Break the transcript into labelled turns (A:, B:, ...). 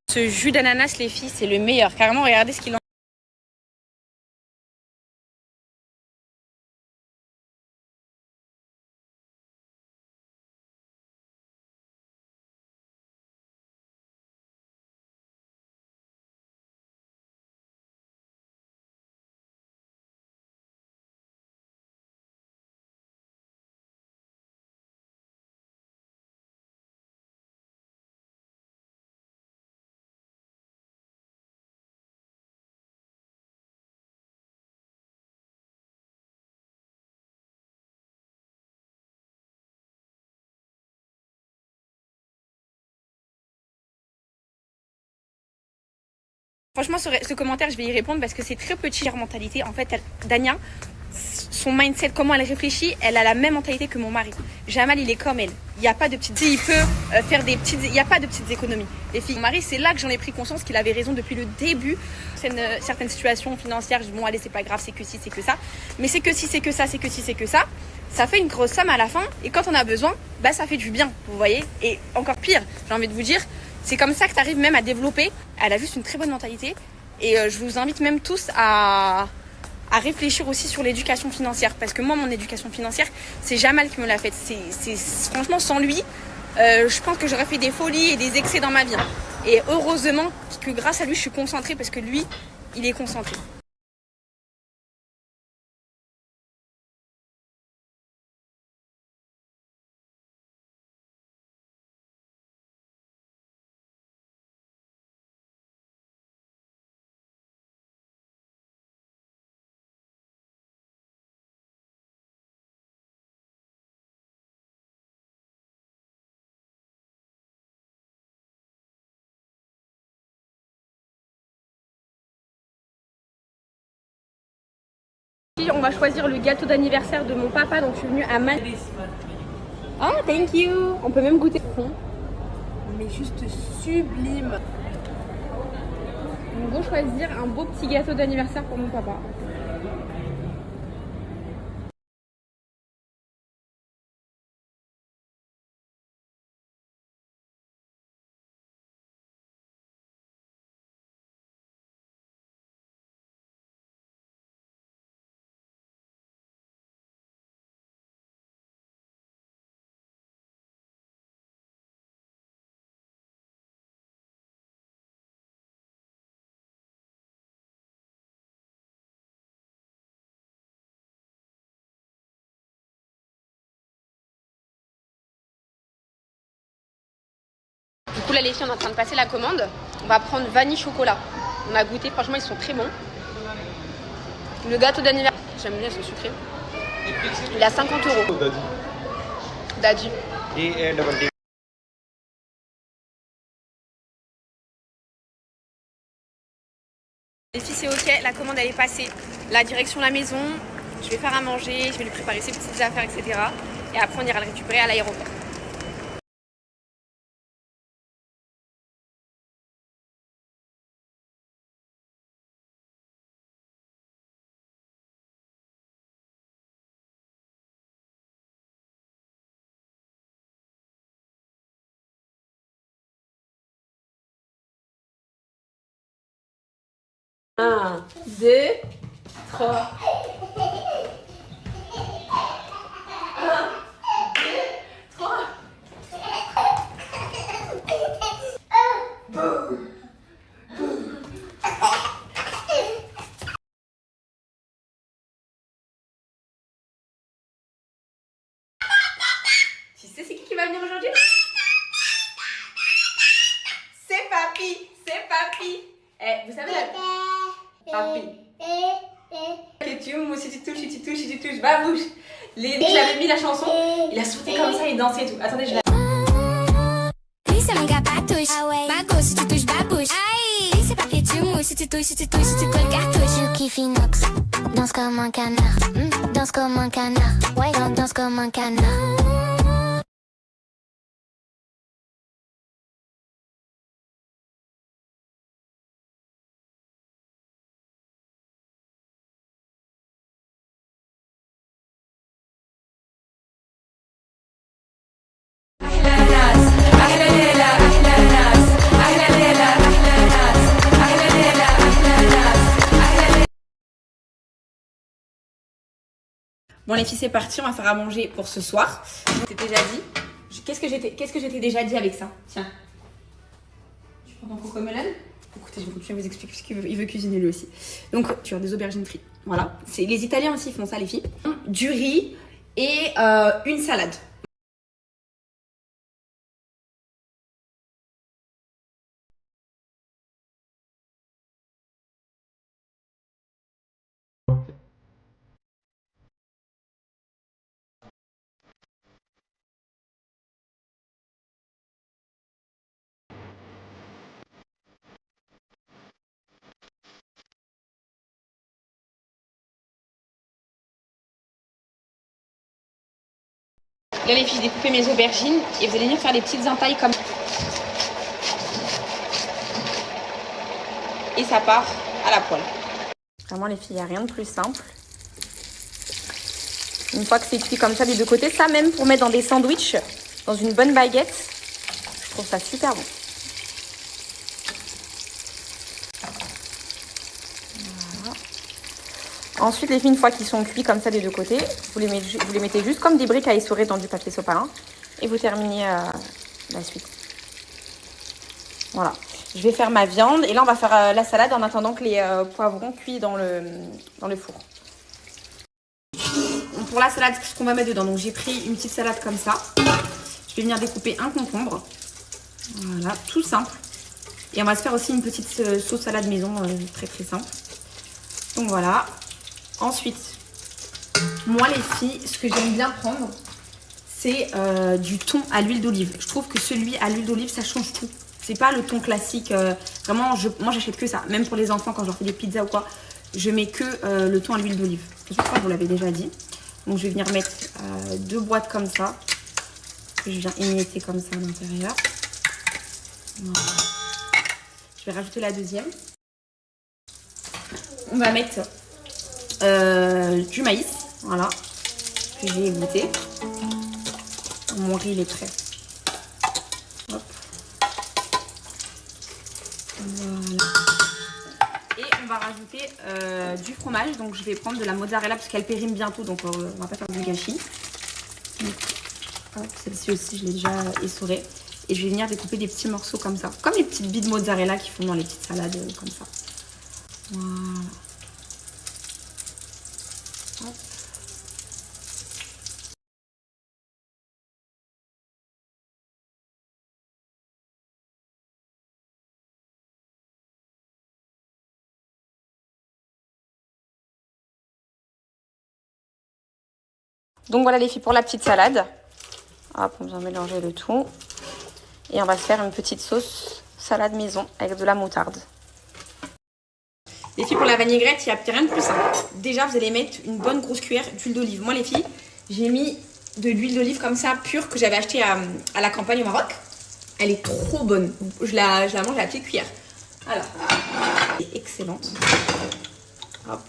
A: Ce jus d'ananas, les filles, c'est le meilleur. Carrément, regardez ce qu'il en... Franchement, ce commentaire, je vais y répondre parce que c'est très petit leur mentalité. En fait, Dania, son mindset, comment elle réfléchit, elle a la même mentalité que mon mari. Jamal, il est comme elle. Il n'y a pas de petites... Il peut faire des petites... Il n'y a pas de petites économies. Les filles, mon mari, c'est là que j'en ai pris conscience qu'il avait raison depuis le début. Certaines situations financières, je dis bon, allez, c'est pas grave, c'est que si, c'est que ça. Mais c'est que si, c'est que ça, c'est que si, c'est que ça. Ça fait une grosse somme à la fin. Et quand on a besoin, bah ça fait du bien, vous voyez. Et encore pire, j'ai envie de vous dire, c'est comme ça que tu arrives même à développer. Elle a juste une très bonne mentalité. Et je vous invite même tous à réfléchir aussi sur l'éducation financière. Parce que moi, mon éducation financière, c'est Jamal qui me l'a faite. Franchement, sans lui, je pense que j'aurais fait des folies et des excès dans ma vie. Et heureusement que grâce à lui, je suis concentrée parce que lui, il est concentré. On va choisir le gâteau d'anniversaire de mon papa, donc je suis venue à Man. Oh, thank you. On peut même goûter. Mais juste sublime. On va choisir un beau petit gâteau d'anniversaire pour mon papa. Du coup, là, les filles, on est en train de passer la commande. On va prendre vanille chocolat. On a goûté, franchement, ils sont très bons. Le gâteau d'anniversaire, j'aime bien ce sucré. Il est à 50 €. Daddy. Les filles, c'est ok, la commande elle est passée. La direction la maison, je vais faire à manger, je vais lui préparer ses petites affaires, etc. Et après, on ira le récupérer à l'aéroport. Un, deux, trois. Tu sais c'est qui va venir aujourd'hui? C'est papy, c'est papy. Eh, vous savez la... Papy. Que tu me, si tu touches, bah bouge. Je l'avais mis la chanson, il a sauté comme ça et dansé et tout. Attendez, je la...
B: Oui, c'est mon gars patouche. Ah ouais. Bago, si tu touches, babouche. Aïe. Oui, c'est pas que tu mouches. Si tu touches, si tu colles cartouche. Je kiffe inox. Danse comme un canard. Danse comme un canard. Ouais, danse comme un canard.
C: أحلى ناس أحلى ليلة أحلى ناس أحلى ليلة أحلى
A: Bon les filles, c'est parti, on va faire à manger pour ce soir. Je t'ai déjà dit. Qu'est-ce que j'étais déjà dit avec ça? Tiens. Tu prends ton cocomelon? Écoutez, je vais continuer à vous expliquer parce qu'il veut cuisiner lui aussi. Donc, tu as des aubergines frites. Voilà. Les Italiens aussi font ça, les filles. Du riz et une salade. Là les filles, j'ai découpé mes aubergines et vous allez venir faire des petites entailles comme ça. Et ça part à la poêle. Vraiment les filles, il n'y a rien de plus simple. Une fois que c'est cuit comme ça des deux côtés, ça même pour mettre dans des sandwichs, dans une bonne baguette, je trouve ça super bon. Voilà. Ensuite les filles, une fois qu'ils sont cuits comme ça des deux côtés, vous les mettez juste comme des briques à essorer dans du papier sopalin et vous terminez la suite. Voilà. Je vais faire ma viande et là on va faire la salade en attendant que les poivrons cuisent dans le four. Pour la salade, ce qu'on va mettre dedans, donc j'ai pris une petite salade comme ça. Je vais venir découper un concombre. Voilà, tout simple. Et on va se faire aussi une petite sauce salade maison, très très simple. Donc voilà. Ensuite, moi les filles, ce que j'aime bien prendre, c'est du thon à l'huile d'olive. Je trouve que celui à l'huile d'olive, ça change tout. C'est pas le thon classique. Vraiment, moi j'achète que ça. Même pour les enfants, quand je leur fais des pizzas ou quoi, je mets que le thon à l'huile d'olive. Je crois que vous l'avez déjà dit. Donc je vais venir mettre 2 boîtes comme ça. Que je viens émietter comme ça à l'intérieur. Voilà. Je vais rajouter la deuxième. On va mettre du maïs. Voilà. Que j'ai égoutter. Mon riz il est prêt. Hop. Voilà. Et on va rajouter du fromage. Donc je vais prendre de la mozzarella parce qu'elle périme bientôt. Donc on va pas faire du gâchis. Celle-ci aussi je l'ai déjà essorée. Et je vais venir découper des petits morceaux comme ça. Comme les petites billes de mozzarella qui font dans les petites salades comme ça. Voilà. Hop. Donc voilà les filles pour la petite salade. Hop, on vient mélanger le tout. Et on va se faire une petite sauce salade maison avec de la moutarde. Les filles, pour la vinaigrette, il n'y a rien de plus simple. Déjà, vous allez mettre une bonne grosse cuillère d'huile d'olive. Moi les filles, j'ai mis de l'huile d'olive comme ça, pure, que j'avais acheté à la campagne au Maroc. Elle est trop bonne. Je la mange à la petite cuillère. Alors, elle est excellente. Hop.